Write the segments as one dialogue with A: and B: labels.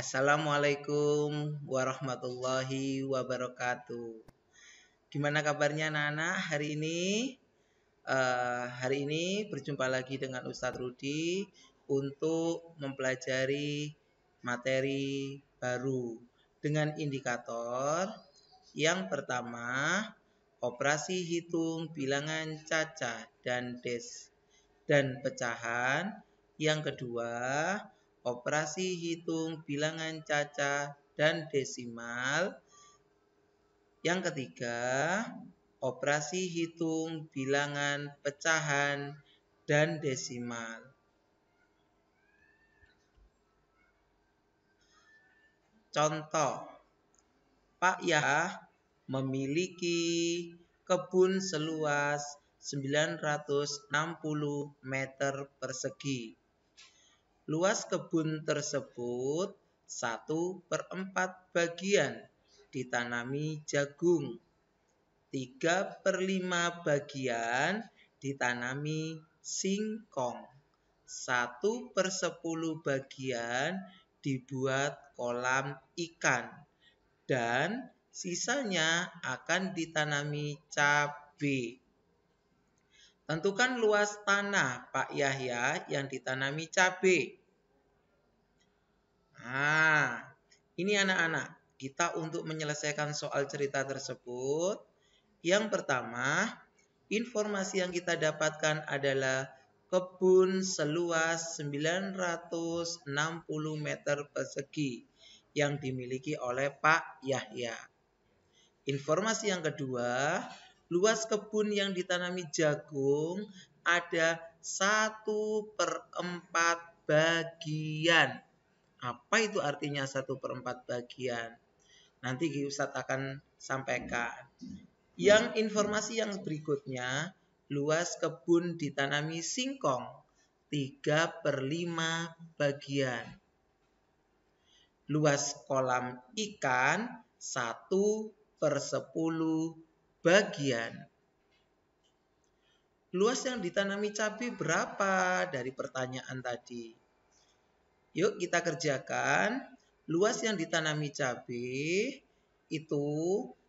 A: Assalamualaikum warahmatullahi wabarakatuh. Gimana kabarnya anak-anak hari ini? Hari ini berjumpa lagi dengan Ustadz Rudi untuk mempelajari materi baru dengan indikator yang pertama, operasi hitung bilangan cacah dan pecahan. Yang kedua, operasi hitung bilangan cacah dan desimal. Yang ketiga, operasi hitung bilangan pecahan dan desimal. Contoh, Pak Yah memiliki kebun seluas 960 meter persegi. Luas kebun tersebut 1/4 bagian ditanami jagung, 3/5 bagian ditanami singkong, 1/10 bagian dibuat kolam ikan, dan sisanya akan ditanami cabai. Tentukan luas tanah Pak Yahya yang ditanami cabai. Nah, ini anak-anak, kita untuk menyelesaikan soal cerita tersebut, yang pertama, informasi yang kita dapatkan adalah kebun seluas 960 meter persegi yang dimiliki oleh Pak Yahya. Informasi yang kedua, luas kebun yang ditanami jagung ada 1/4 bagian. Apa itu artinya 1/4 bagian? Nanti Ustadz akan sampaikan. Yang informasi yang berikutnya, luas kebun ditanami singkong 3/5 bagian. Luas kolam ikan 1/10 bagian. Luas yang ditanami cabai berapa dari pertanyaan tadi? Yuk kita kerjakan. Luas yang ditanami cabai itu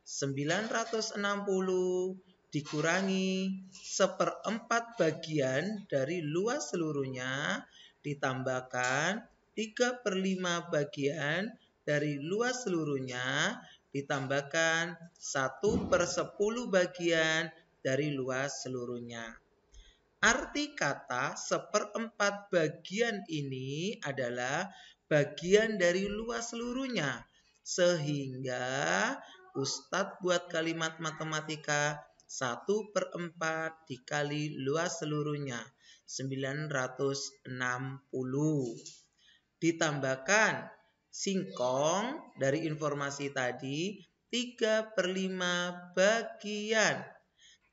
A: 960 dikurangi 1/4 bagian dari luas seluruhnya ditambahkan 3/5 bagian dari luas seluruhnya ditambahkan 1/10 bagian dari luas seluruhnya. Arti kata 1/4 bagian ini adalah bagian dari luas seluruhnya. Sehingga Ustadz buat kalimat matematika 1/4 dikali luas seluruhnya 960. Ditambahkan singkong dari informasi tadi 3/5 bagian.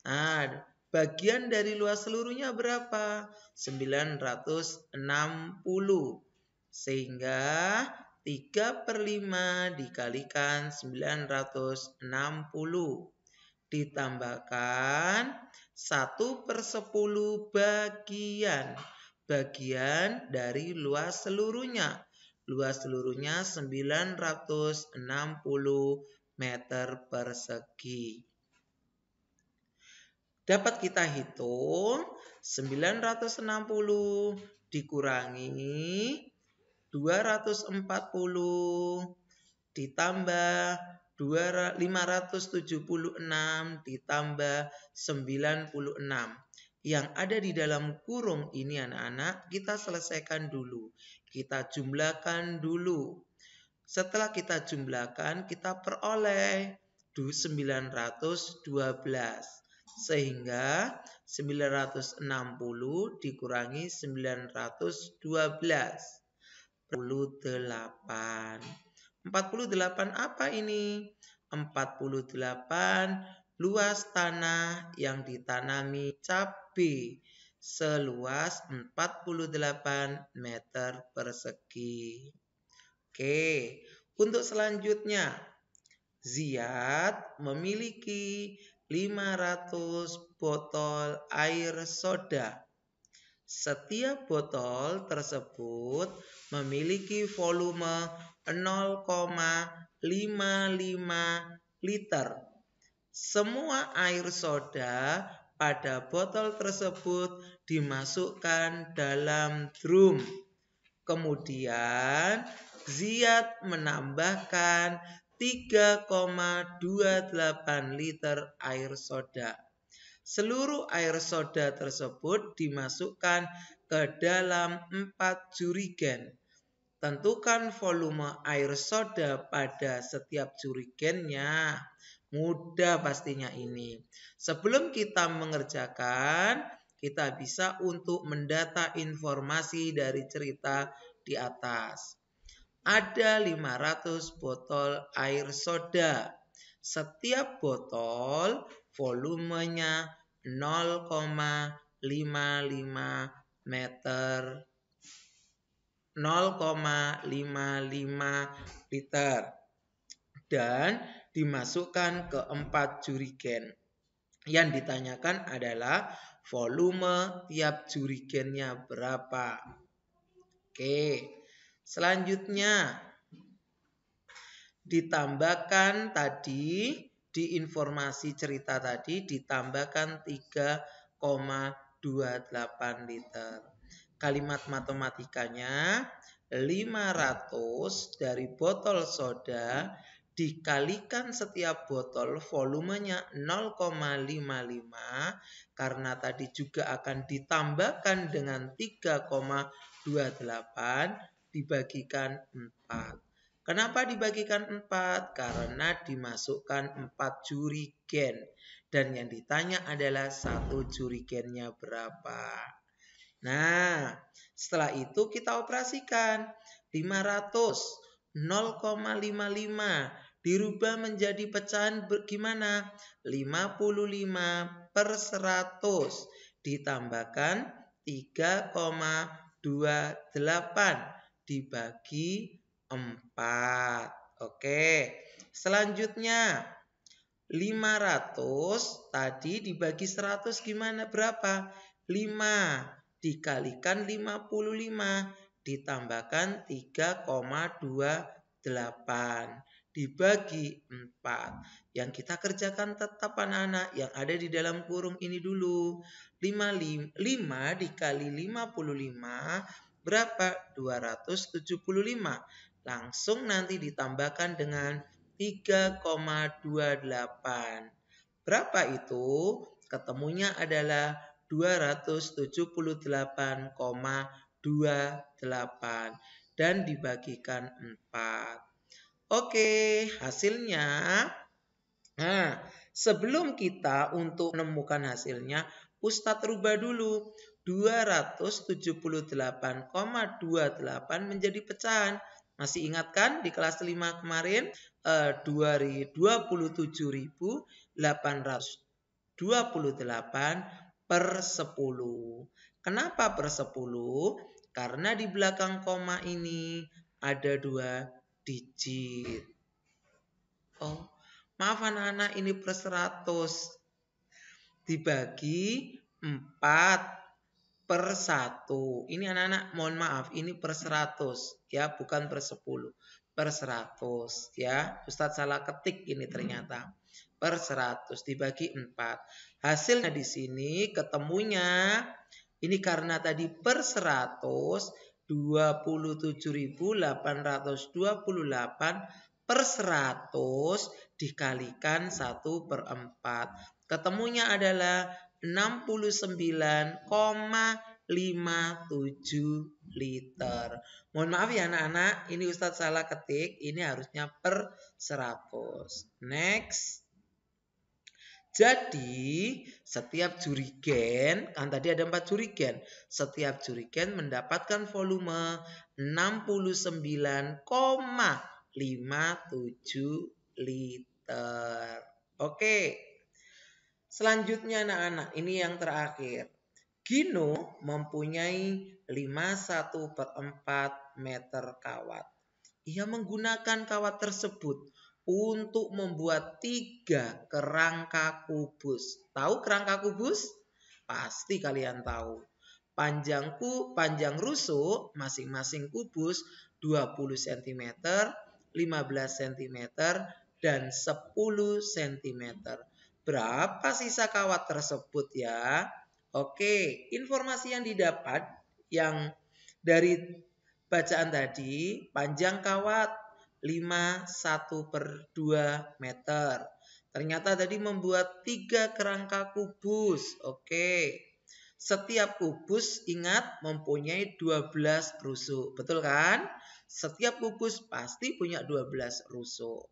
A: Nah, bagian dari luas seluruhnya berapa? 960. Sehingga 3/5 dikalikan 960. Ditambahkan 1/10 bagian. Bagian dari luas seluruhnya. Luas seluruhnya 960 meter persegi. Dapat kita hitung 960 dikurangi 240 ditambah 576 ditambah 96. Yang ada di dalam kurung ini anak-anak kita selesaikan dulu. Kita jumlahkan dulu. Setelah kita jumlahkan kita peroleh 912. Sehingga 960 dikurangi 912. 48. 48 apa ini? 48 luas tanah yang ditanami cabai seluas 48 meter persegi. Oke, untuk selanjutnya Ziyad memiliki 500 botol air soda. Setiap botol tersebut memiliki volume 0,55 liter. Semua air soda pada botol tersebut dimasukkan dalam drum. Kemudian Ziyad menambahkan 3,28 liter air soda. Seluruh air soda tersebut dimasukkan ke dalam 4 jerigen. Tentukan volume air soda pada setiap jerigennya. Mudah pastinya ini. Sebelum kita mengerjakan, kita bisa untuk mendata informasi dari cerita di atas. Ada 500 botol air soda. Setiap botol volumenya 0,55 meter 0,55 liter dan dimasukkan ke 4 jerigen. Yang ditanyakan adalah volume tiap jerigennya berapa. Oke, selanjutnya ditambahkan tadi di informasi cerita tadi ditambahkan 3,28 liter. Kalimat matematikanya 500 dari botol soda dikalikan setiap botol volumenya 0,55 karena tadi juga akan ditambahkan dengan 3,28 dibagikan 4. Kenapa dibagikan 4? Karena dimasukkan 4 jerigen. Dan yang ditanya adalah satu jerigennya berapa. Nah, setelah itu kita operasikan. 500, 0,55 dirubah menjadi pecahan bagaimana? 55 per 100 ditambahkan 3,28 dibagi 4. Oke, selanjutnya 500 tadi dibagi 100 gimana? Berapa? 5 dikalikan 55 ditambahkan 3,28 dibagi 4. Yang kita kerjakan tetap anak-anak yang ada di dalam kurung ini dulu. 5 dikali 55 berapa? 275. Langsung nanti ditambahkan dengan 3,28. Berapa itu? Ketemunya adalah 278,28 dan dibagikan 4. Oke, hasilnya. Nah, sebelum kita untuk menemukan hasilnya, Ustadz rubah dulu. 278,28 menjadi pecahan. Masih ingat kan di kelas 5 kemarin 27.828 per 10. Kenapa per 10? Karena di belakang koma ini ada 2 digit. Oh, maaf anak-anak, ini per 100. Dibagi 4 per 1. Ini anak-anak mohon maaf, ini per 100 ya, bukan per 10. Per 100 ya. Ustadz salah ketik ini ternyata. Per 100 dibagi 4. Hasilnya di sini ketemunya ini karena tadi per 100 27.828 per 100 dikalikan 1/4. Ketemunya adalah 69,57 liter. Mohon maaf ya anak-anak, ini Ustadz salah ketik, ini harusnya per 100. Next. Jadi setiap jerigen, kan tadi ada 4 jerigen, setiap jerigen mendapatkan volume 69,57 liter. Oke. Selanjutnya anak-anak, ini yang terakhir. Gino mempunyai 51/4 meter kawat. Ia menggunakan kawat tersebut untuk membuat 3 kerangka kubus. Tahu kerangka kubus? Pasti kalian tahu. Panjang rusuk masing-masing kubus 20 cm, 15 cm, dan 10 cm. Berapa sisa kawat tersebut ya? Oke, informasi yang didapat yang dari bacaan tadi, panjang kawat 1/2 meter. Ternyata tadi membuat 3 kerangka kubus. Oke. Setiap kubus ingat mempunyai 12 rusuk. Betul kan? Setiap kubus pasti punya 12 rusuk.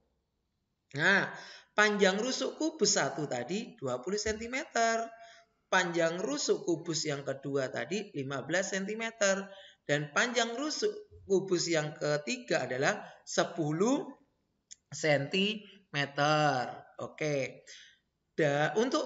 A: Nah, panjang rusuk kubus 1 tadi 20 cm. Panjang rusuk kubus yang kedua tadi 15 cm. Dan panjang rusuk kubus yang ketiga adalah 10 cm. Oke. Untuk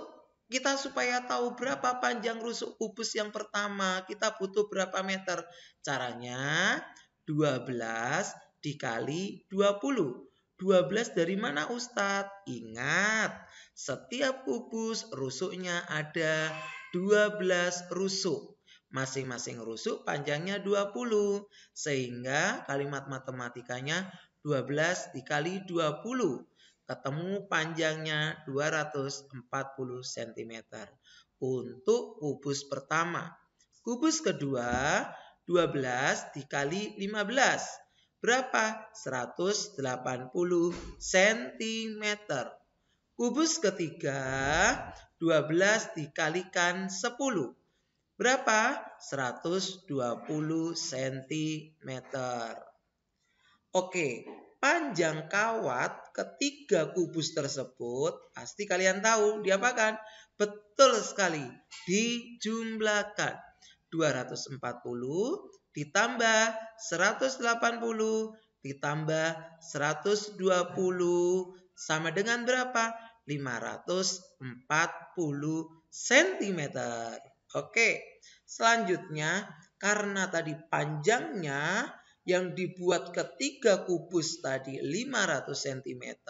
A: kita supaya tahu berapa panjang rusuk kubus yang pertama, kita butuh berapa meter? Caranya 12 dikali 20. 12 dari mana Ustadz? Ingat, setiap kubus rusuknya ada 12 rusuk. Masing-masing rusuk panjangnya 20. Sehingga kalimat matematikanya 12 dikali 20. Ketemu panjangnya 240 cm. Untuk kubus pertama. Kubus kedua 12 dikali 15. Berapa? 180 cm. Kubus ketiga 12 dikalikan 10. Berapa? 120 cm. Oke, panjang kawat ketiga kubus tersebut pasti kalian tahu diapakan? Betul sekali, dijumlahkan. 240 ditambah 180 ditambah 120 sama dengan berapa? 540 cm. Oke, selanjutnya karena tadi panjangnya yang dibuat ketiga kubus tadi 500 cm,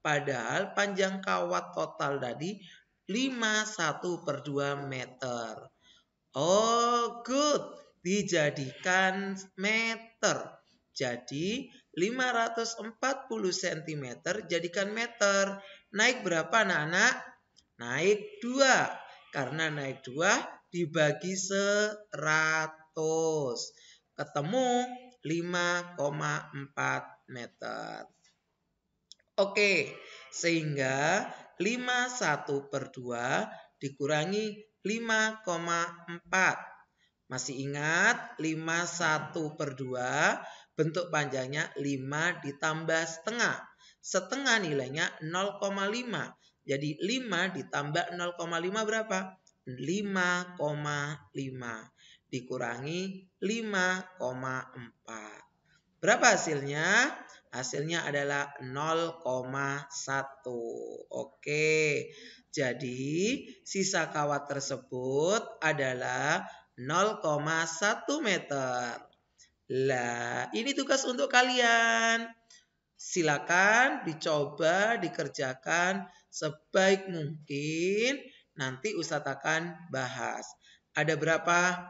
A: padahal panjang kawat total tadi 51/2 meter. Oh, good. Dijadikan meter. Jadi 540 cm jadikan meter. Naik berapa anak-anak? Naik 2. Karena naik 2 dibagi 100. Ketemu 5,4 meter. Oke, sehingga 51/2 dikurangi 5,4. Masih ingat 51/2 bentuk panjangnya 5 ditambah setengah. Setengah nilainya 0,5. Jadi 5 ditambah 0,5 berapa? 5,5. Dikurangi 5,4. Berapa hasilnya? Hasilnya adalah 0,1. Oke. Jadi sisa kawat tersebut adalah 0,1 meter. Lah, ini tugas untuk kalian. Silakan dicoba, dikerjakan sebaik mungkin. Nanti Ustadz akan bahas. Ada berapa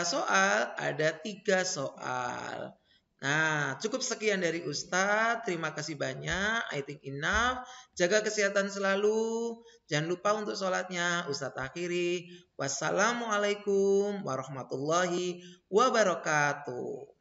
A: soal? Ada 3 soal. Nah, cukup sekian dari Ustadz. Terima kasih banyak. I think enough. Jaga kesehatan selalu. Jangan lupa untuk sholatnya. Ustadz akhiri. Wassalamualaikum warahmatullahi wabarakatuh.